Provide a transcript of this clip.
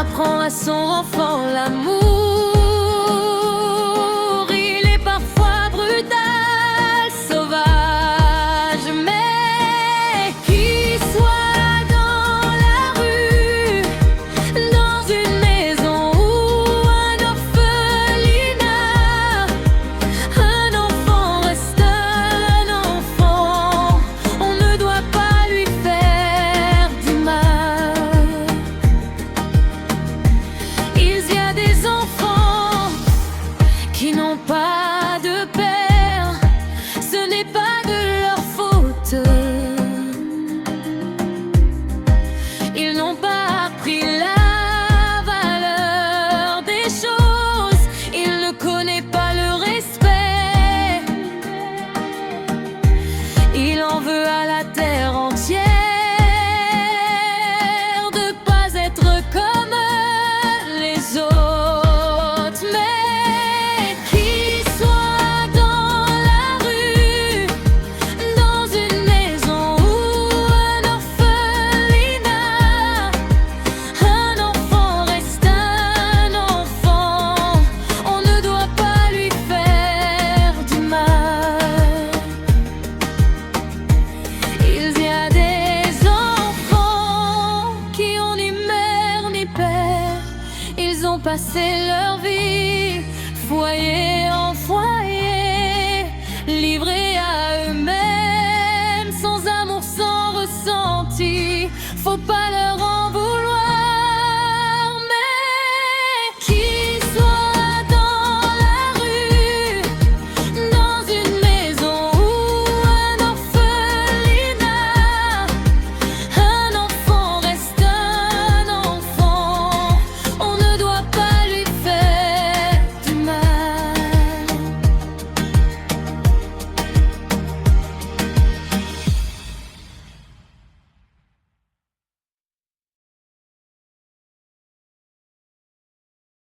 apprend à son enfant l'amour. Il est parfois brutal, sauvage, mais qu'il soit dans la rue, dans une maison ou un orphelinat, un enfant reste un enfant. On ne doit pas lui faire du mal. Il y a des enfants qui n'ont pas de père, ce n'est pas de leur faute. Ils n'ont pas appris la valeur des choses, ils ne connaissent pas le respect. Il en veut à la terre entière de pas être comme les autres, mais qu'il soit dans la rue, dans une maison ou un orphelinat, un enfant reste un enfant. On ne doit pas lui faire du mal. Il y a des enfants qui ont ni mère ni père, ils ont passé leur vie foyer